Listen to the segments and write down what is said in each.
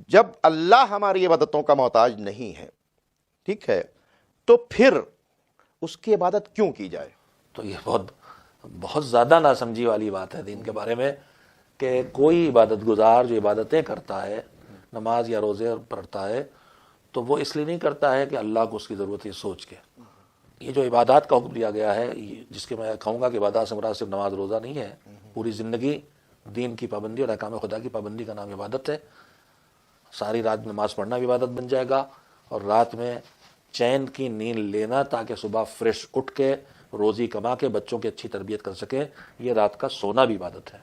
جب اللہ ہماری عبادتوں کا محتاج نہیں ہے، ٹھیک ہے، تو پھر اس کی عبادت کیوں کی جائے؟ تو یہ بہت زیادہ ناسمجھی والی بات ہے دین کے بارے میں، کہ کوئی عبادت گزار جو عبادتیں کرتا ہے، نماز یا روزے پڑھتا ہے، تو وہ اس لیے نہیں کرتا ہے کہ اللہ کو اس کی ضرورت ہے سوچ کے۔ یہ جو عبادات کا حکم دیا گیا ہے، جس کے میں کہوں گا کہ عبادات سے مراد صرف نماز روزہ نہیں ہے، پوری زندگی دین کی پابندی اور احکام خدا کی پابندی کا نام عبادت ہے۔ ساری رات نماز پڑھنا بھی عبادت بن جائے گا، اور رات میں چین کی نیند لینا تاکہ صبح فریش اٹھ کے روزی کما کے بچوں کی اچھی تربیت کر سکے، یہ رات کا سونا بھی عبادت ہے،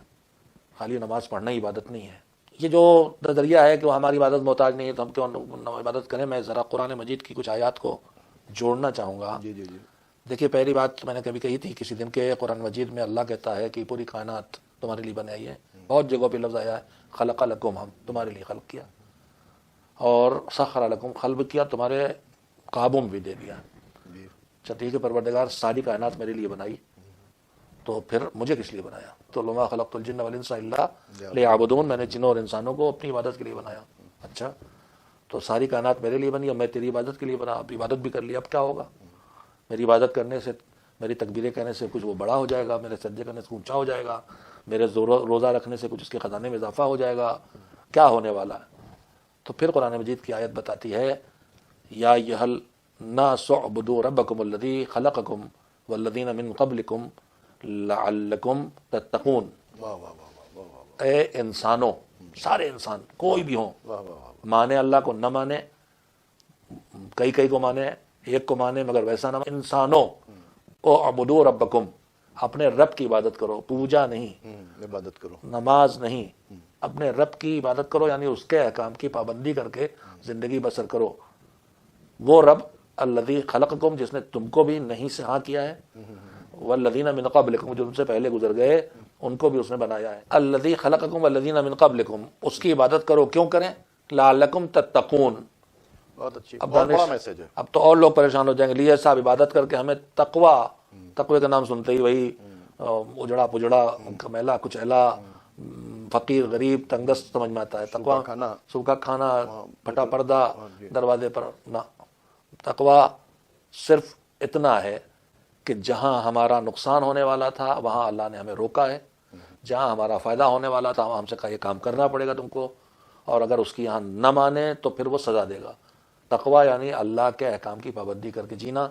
خالی نماز پڑھنا ہی عبادت نہیں ہے۔ یہ جو نظریہ ہے کہ وہ ہماری عبادت محتاج نہیں ہے تو ہم کیوں عبادت کریں، میں ذرا قرآن مجید کی کچھ آیات کو جوڑنا چاہوں گا۔ جی دیکھیے، پہلی بات میں نے کبھی کہی تھی کسی دن کے، قرآن مجید میں اللہ کہتا ہے کہ پوری کائنات تمہارے لیے بنائی ہے، بہت جگہوں پہ لفظ آیا ہے خلق لکم، ہم تمہارے لیے خلق کیا، اور سخر لکم، خلق کیا، تمہارے قابو میں بھی دے دیا۔ اچھا ٹھیک ہے، پروردگار ساری کائنات میرے لیے بنائی، تو پھر مجھے کس لیے بنایا؟ تو لما خلقت الجن والانس الا لیعبدون، میں نے جنوں اور انسانوں کو اپنی عبادت کے لیے بنایا۔ اچھا، تو ساری کائنات میرے لیے بنی اور میں تیری عبادت کے لیے بنا، اب عبادت بھی کر لی، اب کیا ہوگا؟ میری عبادت کرنے سے، میری تکبیریں کہنے سے کچھ وہ بڑا ہو جائے گا، میرے سجدے کرنے سے اونچا ہو جائے گا، میرے روزہ رکھنے سے کچھ اس کے خزانے میں اضافہ ہو جائے گا، کیا ہونے والا ہے؟ تو پھر قرآن مجید کی آیت بتاتی ہے، یا ایھا الناس اعبدوا ربکم الذی خلقکم والذین من قبلکم لعلکم تتقون۔ اے انسانوں، سارے انسان کوئی بھی ہوں، مانے اللہ کو نہ مانے، کئی کو مانے، ایک کو مانے مگر ویسا نہ مانے، انسانوں اعبدوا ربکم، اپنے رب کی عبادت کرو، پوجا نہیں، عبادت کرو، نماز نہیں، اپنے رب کی عبادت کرو، یعنی اس کے احکام کی پابندی کر کے زندگی بسر کرو۔ وہ رب الذی خلقکم، جس نے تم کو بھی نہیں سے ہاں کیا ہے، والذین من قبلکم، جو تم سے پہلے گزر گئے ان کو بھی اس نے بنایا ہے۔ الذی خلقکم والذین من قبلکم، اس کی عبادت کرو، کیوں کریں؟ لعلکم تتقون۔ بہت اچھی، بہت بڑا میسج ہے۔ اب تو اور لوگ پریشان ہو جائیں گے، لیے صاحب عبادت کر کے ہمیں تقوی کا نام سنتے ہی وہی اجڑا پجڑا کمیلا کچیلا فقیر غریب تنگ دست سمجھ میں آتا ہے۔ تقوی صبح کا کھانا، پھٹا پردہ دروازے پر، نہ، تقوی صرف اتنا ہے کہ جہاں ہمارا نقصان ہونے والا تھا وہاں اللہ نے ہمیں روکا ہے، جہاں ہمارا فائدہ ہونے والا تھا وہاں ہم سے کہا یہ کام کرنا پڑے گا تم کو، اور اگر اس کی یہاں نہ مانے تو پھر وہ سزا دے گا۔ تقوی یعنی اللہ کے احکام کی پابندی کر کے جینا،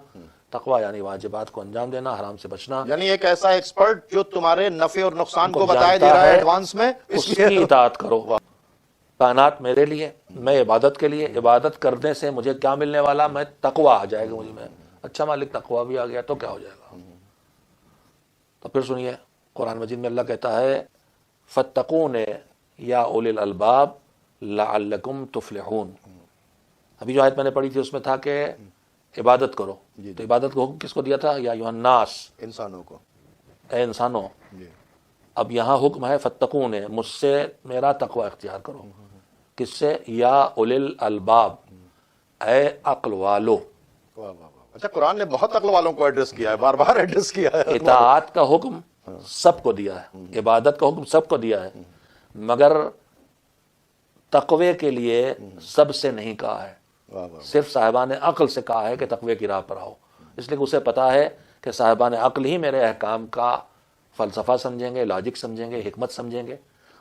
تقوی یعنی واجبات کو انجام دینا، حرام سے بچنا، یعنی ایک ایسا ایکسپرٹ جو تمہارے نفع اور نقصان کو بتائے دے رہا ہے ایڈوانس میں، اس کی اطاعت کرو۔ کائنات میرے لیے، میں عبادت کے لیے، عبادت کرنے سے مجھے کیا ملنے والا؟ میں تقوی آ جائے گا مجھ میں، اچھا مالک تقوی بھی آ گیا تو کیا ہو جائے گا؟ تو پھر سنیے، قرآن مجید میں اللہ کہتا ہے فاتقون یا اولی الالباب لعلکم تفلحون۔ ابھی جو آیت میں نے پڑھی تھی اس میں تھا کہ عبادت کرو، تو عبادت کو حکم کس کو دیا تھا؟ یا ایھا الناس، انسانوں کو، اے انسانوں۔ اب یہاں حکم ہے فتقون، مجھ سے میرا تقوی اختیار کرو، کس سے؟ یا اولی الالباب، اے عقل والو۔ اچھا، قرآن نے بہت عقل والوں کو ایڈریس کیا ہے، بار بار ایڈریس کیا ہے۔ اطاعت کا حکم سب کو دیا ہے، عبادت کا حکم سب کو دیا ہے، مگر تقوی کے لیے سب سے نہیں کہا ہے، صرف صاحبان عقل سے کہا ہے کہ تقوی کی راہ پر آؤ، اس لیے کہ اسے پتا ہے کہ صاحبان عقل ہی میرے احکام کا فلسفہ سمجھیں گے، لاجک سمجھیں گے، حکمت سمجھیں گے،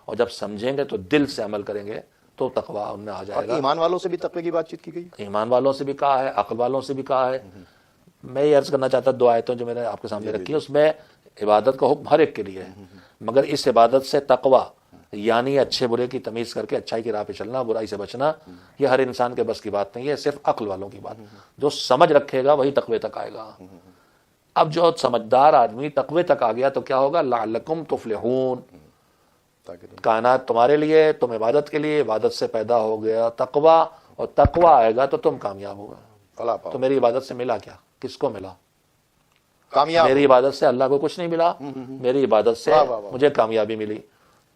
اور جب سمجھیں گے تو دل سے عمل کریں گے تو تقوی ان میں آ جائے گا۔ ایمان والوں سے بھی تقوی کی بات چیت کی گئی، ایمان والوں سے بھی کہا ہے، عقل والوں سے بھی کہا ہے۔ میں یہ عرض کرنا چاہتا دو آیتوں جو میں نے آپ کے سامنے رکھی ہے، اس میں عبادت کا حکم ہر ایک کے لیے ہے، مگر اس عبادت سے تقوی یعنی اچھے برے کی تمیز کر کے اچھائی کی راہ پہ چلنا، برائی سے بچنا، یہ ہر انسان کے بس کی بات نہیں ہے، صرف عقل والوں کی بات۔ جو سمجھ رکھے گا وہی تقوی تک آئے گا۔ اب جو سمجھدار آدمی تقوی تک آ گیا تو کیا ہوگا؟ لعلکم تفلحون، کائنات تمہارے لیے، تم عبادت کے لیے، عبادت سے پیدا ہو گیا تقوی، اور تقوی آئے گا تو تم کامیاب ہوگا۔ تو میری عبادت سے ملا کیا؟ کس کو ملا؟ کامیاب۔ میری عبادت سے اللہ کو کچھ نہیں ملا، میری عبادت سے مجھے کامیابی ملی۔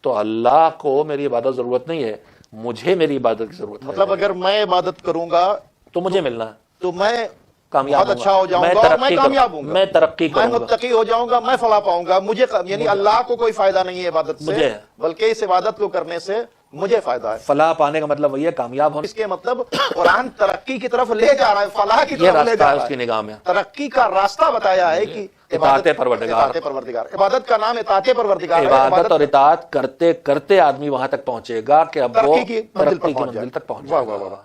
تو اللہ کو میری عبادت ضرورت نہیں ہے، مجھے میری عبادت کی ضرورت ہے۔ مطلب اگر میں عبادت کروں گا تو مجھے ملنا ہے، تو میں کامیاب بہت اچھا ہو جاؤں گا، اور میں کامیاب ہوں گا، میں ترقی میں کروں گا، متقی ہو جاؤں گا، میں فلاح پاؤں گا۔ مجھے یعنی اللہ کو کوئی فائدہ نہیں ہے عبادت سے، بلکہ اس عبادت کو کرنے سے مجھے فائدہ ہے. فلاح پانے کا مطلب وہی ہے کامیاب ہونے. اس کے مطلب قرآن ترقی کی طرف لے جا رہا ہے, فلاح کی یہ طرف لے راستہ جا ہے رہا اس کی ہے. نگاہ میں. ترقی کا راستہ بتایا ہے کہ اطاعت پروردگار. اطاعت پروردگار, عبادت کا نام اطاعت پروردگار ہے. عبادت اور اطاعت کرتے کرتے آدمی وہاں تک پہنچے گا کہ اب وہ ترقی کی منزل پر پہنچ منزل تک پہنچ واہ جائے واہ گا. واہ.